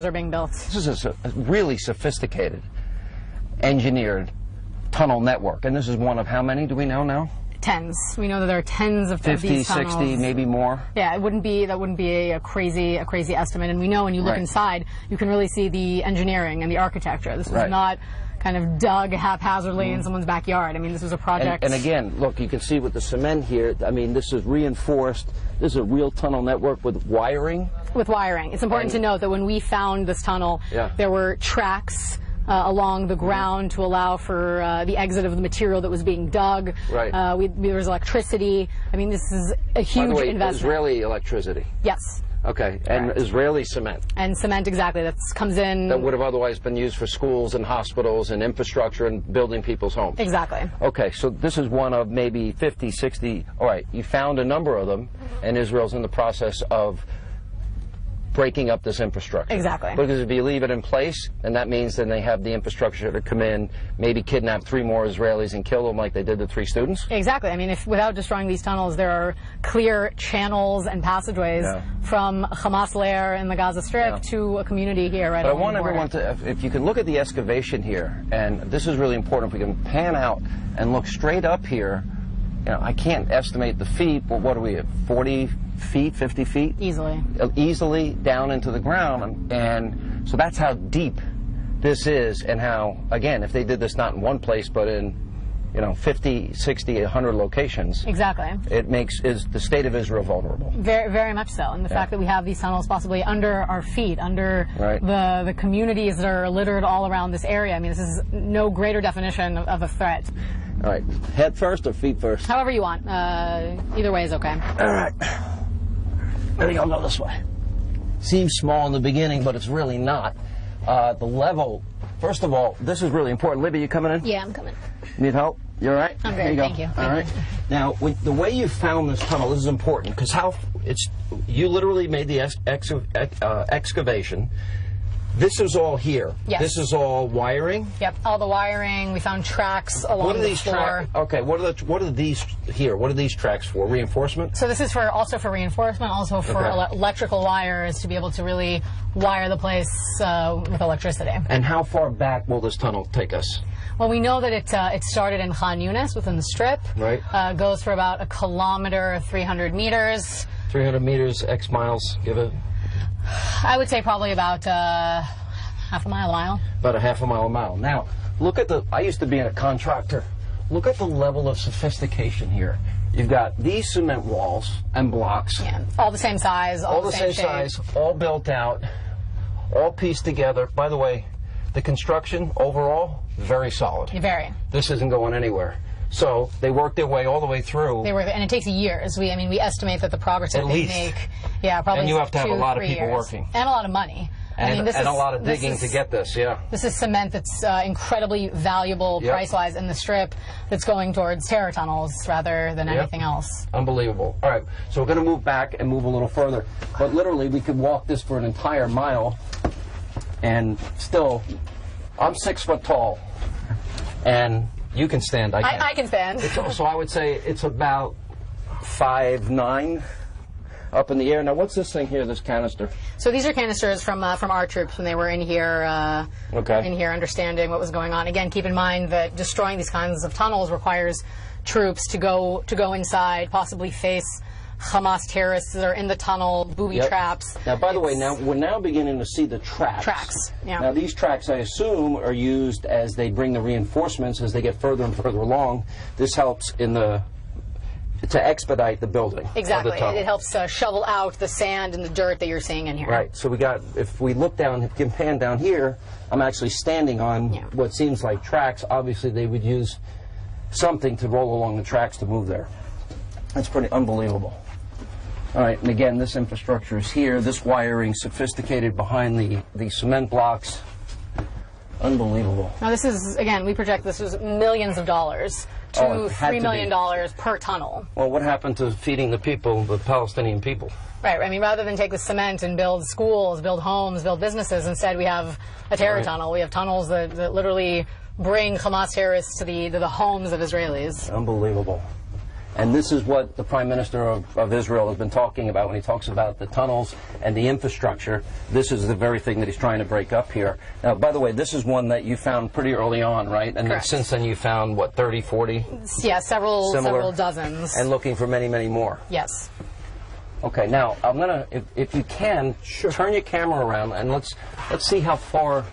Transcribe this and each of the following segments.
are being built. This is a really sophisticated, engineered tunnel network, and this is one of how many do we know now? Tens. We know that there are tens of 50, these tunnels. 60, maybe more. Yeah, that wouldn't be a crazy estimate. And we know when you look inside, you can really see the engineering and the architecture. This was not kind of dug haphazardly in someone's backyard. I mean, this was a project. And again, look, you can see with the cement here, I mean, this is reinforced. This is a real tunnel network with wiring. With wiring. It's important to note that when we found this tunnel, there were tracks along the ground to allow for the exit of the material that was being dug. Right. There was electricity. I mean, this is a huge investment. Israeli electricity. Yes. Okay, and Israeli cement. And cement, exactly. That comes in. That would have otherwise been used for schools and hospitals and infrastructure and building people's homes. Exactly. Okay, so this is one of maybe 50, 60. All right, you found a number of them, and Israel's in the process of breaking up this infrastructure. Exactly. Because if you leave it in place, then that means then they have the infrastructure to come in, maybe kidnap 3 more Israelis and kill them like they did the 3 students. Exactly. I mean, if without destroying these tunnels, there are clear channels and passageways from Hamas lair in the Gaza Strip to a community here right along the border. But I want everyone to, if you can look at the excavation here, and this is really important, if we can pan out and look straight up here. You know, I can't estimate the feet, but what are we at, 40 feet, 50 feet? Easily. Easily down into the ground, and so that's how deep this is, and how, again, if they did this not in one place, but in, 50, 60, 100 locations. Exactly. It makes the state of Israel vulnerable. Very, very much so. And the fact that we have these tunnels possibly under our feet, under the communities that are littered all around this area, I mean, this is no greater definition of a threat. All right, head first or feet first? However you want. Either way is okay. All right. I think I'll go this way. Seems small in the beginning, but it's really not. The level, first of all, this is really important. Libby, you coming in? Yeah, I'm coming. Need help? You all right? I'm good, thank you. All right. Now, the way you found this tunnel, this is important, because you literally made the excavation. This is all here. Yes. This is all wiring? Yep, all the wiring. We found tracks along the floor. Okay, what are these here? What are these tracks for? Reinforcement? So this is also for reinforcement, also for electrical wires to be able to really wire the place with electricity. And how far back will this tunnel take us? Well, we know that it started in Khan Yunis within the Strip. Right. Goes for about 1 kilometer, 300 meters. 300 meters, X miles, give it? I would say probably about half a mile. About a half a mile. Now, look at I used to be a contractor. Look at the level of sophistication here. You've got these cement walls and blocks. Yeah, all the same size, all the same size, all built out, all pieced together. By the way, the construction overall, very solid. Very. This isn't going anywhere. So they worked their way all the way through. And it takes years. We estimate that the progress that they make, probably. And you have to have 2, a lot of 3 people years. working. And a lot of money. And a lot of digging to get this, This is cement that's incredibly valuable price-wise in the Strip that's going towards terror tunnels rather than anything else. Unbelievable. All right, so we're going to move back and move a little further. But literally, we could walk this for an entire mile, and still, I'm 6 foot tall, and you can stand. I can stand. So I would say it's about 5'9". Up in the air. Now, what's this thing here, this canister? So these are canisters from our troops when they were in here, understanding what was going on. Again, keep in mind that destroying these kinds of tunnels requires troops to go inside, possibly face Hamas terrorists that are in the tunnel, booby traps. Now, by the way, we're now beginning to see the tracks. Now, these tracks, I assume, are used as they bring the reinforcements as they get further and further along. This helps to expedite the building. Exactly. It helps shovel out the sand and the dirt that you're seeing in here. Right. So if we look down, if you can pan down here, I'm actually standing on what seems like tracks. Obviously, they would use something to roll along the tracks to move there. That's pretty unbelievable. All right. And again, this infrastructure is here. This wiring sophisticated behind the cement blocks. Unbelievable. Now, this is, again, we project this was millions of dollars. $3 million per tunnel. Well, what happened to feeding the people, the Palestinian people? Right. I mean, rather than take the cement and build schools, build homes, build businesses, instead we have a terror tunnel. We have tunnels that literally bring Hamas terrorists to the homes of Israelis. Unbelievable. And this is what the Prime Minister of Israel has been talking about when he talks about the tunnels and the infrastructure. This is the very thing that he's trying to break up here. Now, by the way, this is one that you found pretty early on, right? And then since then you found, what, 30, 40? Yeah, several dozens. And looking for many, many more. Yes. Okay, now, I'm going to, if you can, turn your camera around and let's see how far,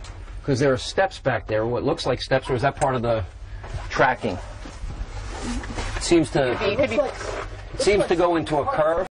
because there are steps back there, what looks like steps, or is that part of the tracking? It seems to go into a curve.